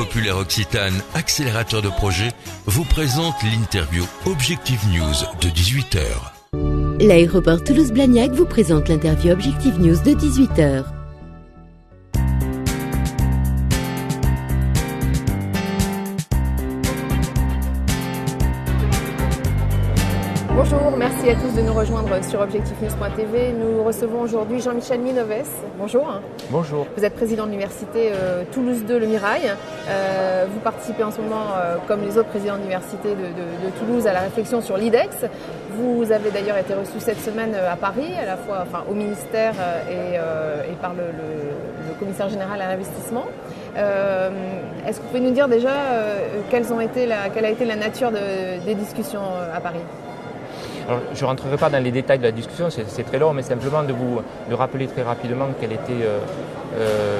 populaire Occitane, accélérateur de projet, vous présente l'interview Objectif News de 18h. L'aéroport Toulouse-Blagnac vous présente l'interview Objectif News de 18h. Bonjour, merci à tous de nous rejoindre sur objectifnews.tv. Nous recevons aujourd'hui Jean-Michel Minoves. Bonjour. Bonjour. Vous êtes président de l'université Toulouse 2 Le Mirail. Vous participez en ce moment, comme les autres présidents d'université de Toulouse, à la réflexion sur l'IDEX. Vous avez d'ailleurs été reçu cette semaine à Paris, à la fois au ministère et par le commissaire général à l'investissement. Est-ce que vous pouvez nous dire déjà quelle a été la nature des discussions à Paris ? Alors, je ne rentrerai pas dans les détails de la discussion, c'est très long, mais simplement de rappeler très rapidement quel était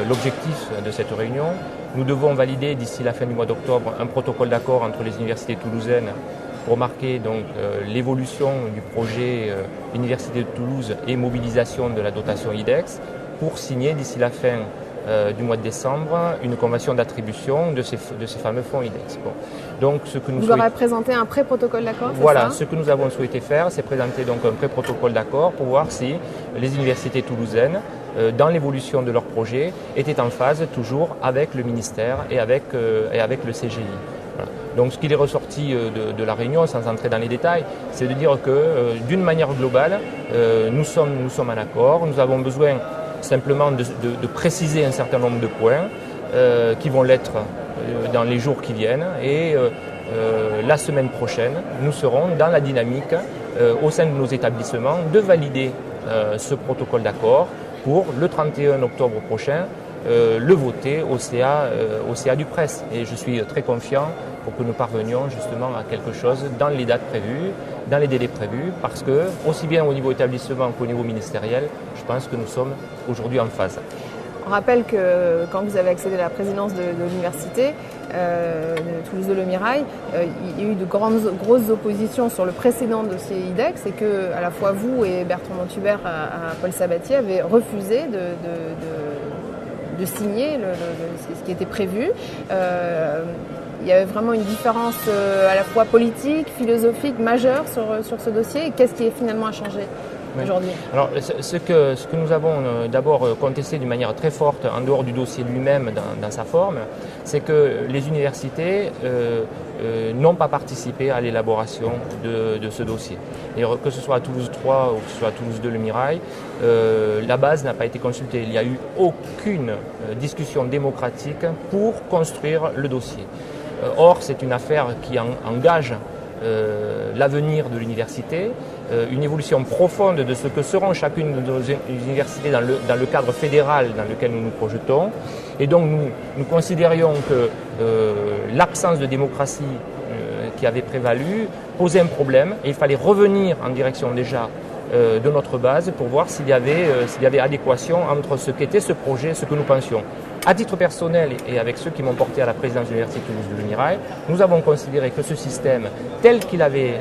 l'objectif de cette réunion. Nous devons valider d'ici la fin du mois d'octobre un protocole d'accord entre les universités toulousaines pour marquer donc l'évolution du projet Université de Toulouse et mobilisation de la dotation IDEX pour signer d'ici la fin du mois de décembre une convention d'attribution de ces fameux fonds IDEX. Bon. Donc, Vous leur avez présenté un pré-protocole d'accord, c'est Voilà, ça ? ce que nous avons souhaité faire, c'est présenter donc un pré-protocole d'accord pour voir si les universités toulousaines, dans l'évolution de leur projet, étaient en phase toujours avec le ministère et avec le CGI. Voilà. Donc ce qui est ressorti de la réunion, sans entrer dans les détails, c'est de dire que d'une manière globale, nous sommes en accord, nous avons besoin simplement de préciser un certain nombre de points qui vont l'être dans les jours qui viennent et la semaine prochaine, nous serons dans la dynamique au sein de nos établissements de valider ce protocole d'accord pour le 31 octobre prochain le voter au CA du Presse. Et je suis très confiant pour que nous parvenions justement à quelque chose dans les dates prévues, dans les délais prévus, parce que aussi bien au niveau établissement qu'au niveau ministériel, je pense que nous sommes aujourd'hui en phase. On rappelle que quand vous avez accédé à la présidence de l'université de Toulouse 2 Le Mirail, il y a eu de grosses oppositions sur le précédent dossier IDEX et que à la fois vous et Bertrand Montubert à Paul Sabatier avaient refusé de signer ce qui était prévu. Il y avait vraiment une différence à la fois politique, philosophique, majeure sur ce dossier. Et qu'est-ce qui est finalement à changer aujourd'hui ? Alors, ce que nous avons d'abord contesté d'une manière très forte, en dehors du dossier lui-même, dans sa forme, c'est que les universités n'ont pas participé à l'élaboration de ce dossier. Et que ce soit à Toulouse 3 ou que ce soit à Toulouse 2 Le Mirail, la base n'a pas été consultée. Il n'y a eu aucune discussion démocratique pour construire le dossier. Or, c'est une affaire qui engage l'avenir de l'université, une évolution profonde de ce que seront chacune de nos universités dans le cadre fédéral dans lequel nous nous projetons. Et donc nous considérions que l'absence de démocratie qui avait prévalu posait un problème et il fallait revenir en direction déjà de notre base pour voir s'il y avait adéquation entre ce qu'était ce projet et ce que nous pensions. À titre personnel et avec ceux qui m'ont porté à la présidence de l'Université Toulouse 2 Le Mirail, nous avons considéré que ce système, tel qu'il avait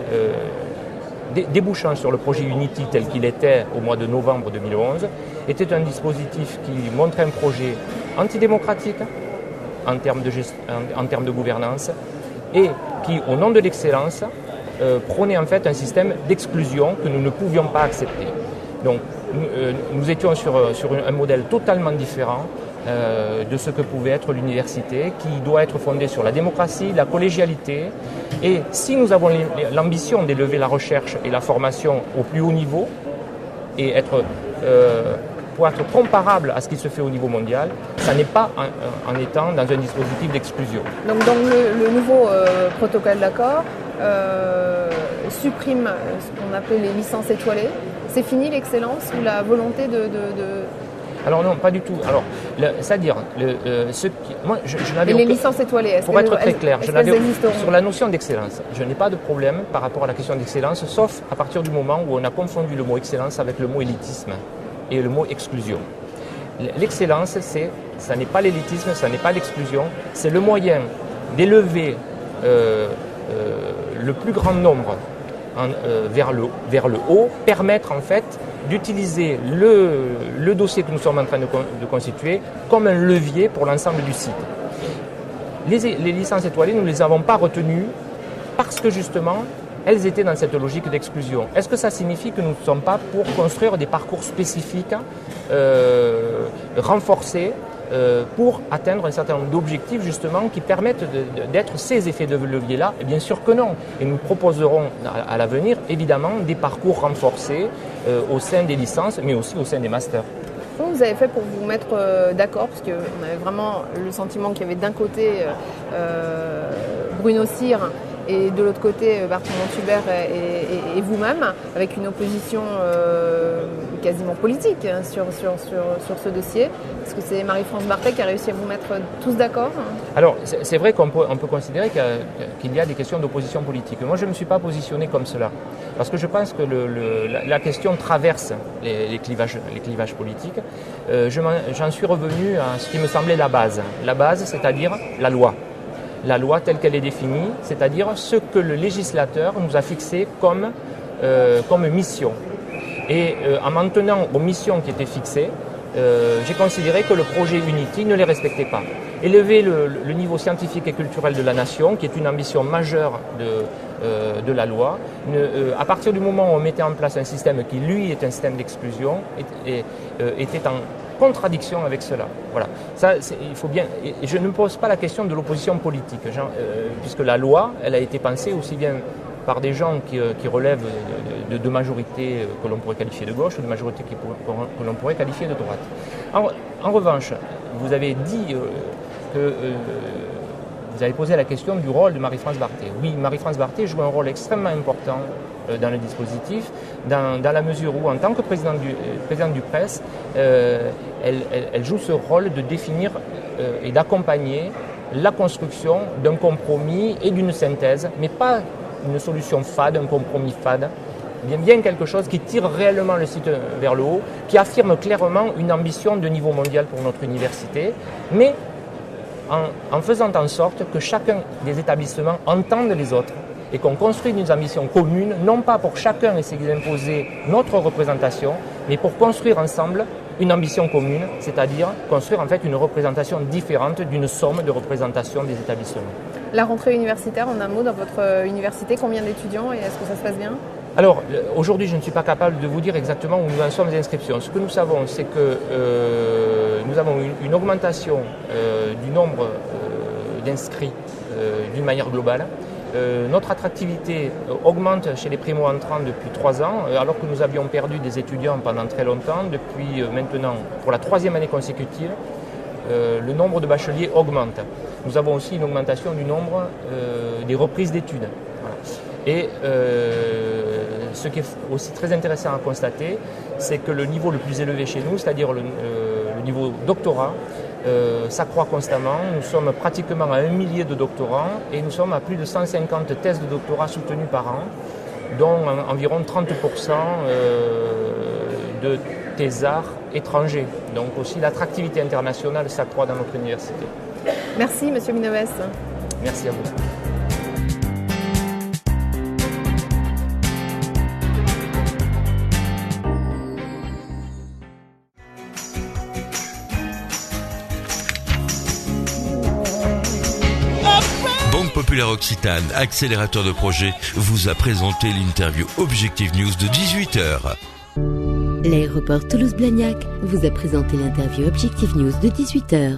débouchant sur le projet Unity tel qu'il était au mois de novembre 2011, était un dispositif qui montrait un projet antidémocratique en termes de gouvernance et qui, au nom de l'excellence, prônait en fait un système d'exclusion que nous ne pouvions pas accepter. Donc nous étions sur un modèle totalement différent de ce que pouvait être l'université, qui doit être fondée sur la démocratie, la collégialité. Et si nous avons l'ambition d'élever la recherche et la formation au plus haut niveau et pour être comparable à ce qui se fait au niveau mondial, ça n'est pas en étant dans un dispositif d'exclusion. Donc dans le nouveau protocole d'accord supprime ce qu'on appelait les licences étoilées. C'est fini l'excellence ou la volonté de... Alors non, pas du tout. Alors, c'est-à-dire, les licences étoilées, pour être très clair, sur la notion d'excellence, je n'ai pas de problème par rapport à la question d'excellence, sauf à partir du moment où on a confondu le mot excellence avec le mot élitisme et le mot exclusion. L'excellence, ça n'est pas l'élitisme, ça n'est pas l'exclusion, c'est le moyen d'élever le plus grand nombre vers le haut, permettre en fait d'utiliser le dossier que nous sommes en train de constituer comme un levier pour l'ensemble du site. Les licences étoilées, nous ne les avons pas retenues parce que justement, elles étaient dans cette logique d'exclusion. Est-ce que ça signifie que nous ne sommes pas pour construire des parcours spécifiques, renforcés, pour atteindre un certain nombre d'objectifs justement qui permettent d'être ces effets de levier-là? Et bien sûr que non. Et nous proposerons à l'avenir évidemment des parcours renforcés au sein des licences, mais aussi au sein des masters. Comment vous avez fait pour vous mettre d'accord? Parce qu'on avait vraiment le sentiment qu'il y avait d'un côté Bruno Cyr et de l'autre côté Bertrand Montubert et vous-même, avec une opposition quasiment politique sur ce dossier. Est-ce que c'est Marie-France Barthès qui a réussi à vous mettre tous d'accord? Alors, c'est vrai qu'on peut considérer qu'il y a des questions d'opposition politique. Moi, je ne me suis pas positionné comme cela. Parce que je pense que la question traverse les clivages politiques. J'en suis revenu à ce qui me semblait la base. La base, c'est-à-dire la loi. La loi telle qu'elle est définie, c'est-à-dire ce que le législateur nous a fixé comme mission. Et en m'en tenant aux missions qui étaient fixées, j'ai considéré que le projet Unity ne les respectait pas. Élever le niveau scientifique et culturel de la nation, qui est une ambition majeure de la loi, à partir du moment où on mettait en place un système qui, lui, est un système d'exclusion, était en contradiction avec cela. Voilà. Ça, il faut bien. Et je ne me pose pas la question de l'opposition politique, puisque la loi, elle a été pensée aussi bien par des gens qui relèvent de majorités que l'on pourrait qualifier de gauche ou de majorités que l'on pourrait qualifier de droite. En revanche, vous avez dit que vous avez posé la question du rôle de Marie-France Barthès. Oui, Marie-France Barthès joue un rôle extrêmement important dans le dispositif, dans la mesure où, en tant que présidente du PRES, elle joue ce rôle de définir et d'accompagner la construction d'un compromis et d'une synthèse, mais pas une solution fade, un compromis fade, bien quelque chose qui tire réellement le site vers le haut, qui affirme clairement une ambition de niveau mondial pour notre université, mais en faisant en sorte que chacun des établissements entende les autres et qu'on construise une ambition commune, non pas pour chacun essayer d'imposer notre représentation, mais pour construire ensemble une ambition commune, c'est-à-dire construire en fait une représentation différente d'une somme de représentations des établissements. La rentrée universitaire, en un mot, dans votre université, combien d'étudiants et est-ce que ça se passe bien? Alors, aujourd'hui, je ne suis pas capable de vous dire exactement où nous en sommes des inscriptions. Ce que nous savons, c'est que nous avons une augmentation du nombre d'inscrits d'une manière globale. Notre attractivité augmente chez les primo-entrants depuis 3 ans, alors que nous avions perdu des étudiants pendant très longtemps. Depuis maintenant, pour la 3e année consécutive, le nombre de bacheliers augmente. Nous avons aussi une augmentation du nombre des reprises d'études. Voilà. Et ce qui est aussi très intéressant à constater, c'est que le niveau le plus élevé chez nous, c'est-à-dire le niveau doctorat, s'accroît constamment. Nous sommes pratiquement à 1 millier de doctorants et nous sommes à plus de 150 thèses de doctorat soutenues par an, dont environ 30% de thésards étrangers. Donc aussi l'attractivité internationale s'accroît dans notre université. Merci Monsieur Minoves. Merci à vous. Banque Populaire Occitane, accélérateur de projet, vous a présenté l'interview Objectif News de 18h. L'aéroport Toulouse-Blagnac vous a présenté l'interview Objectif News de 18h.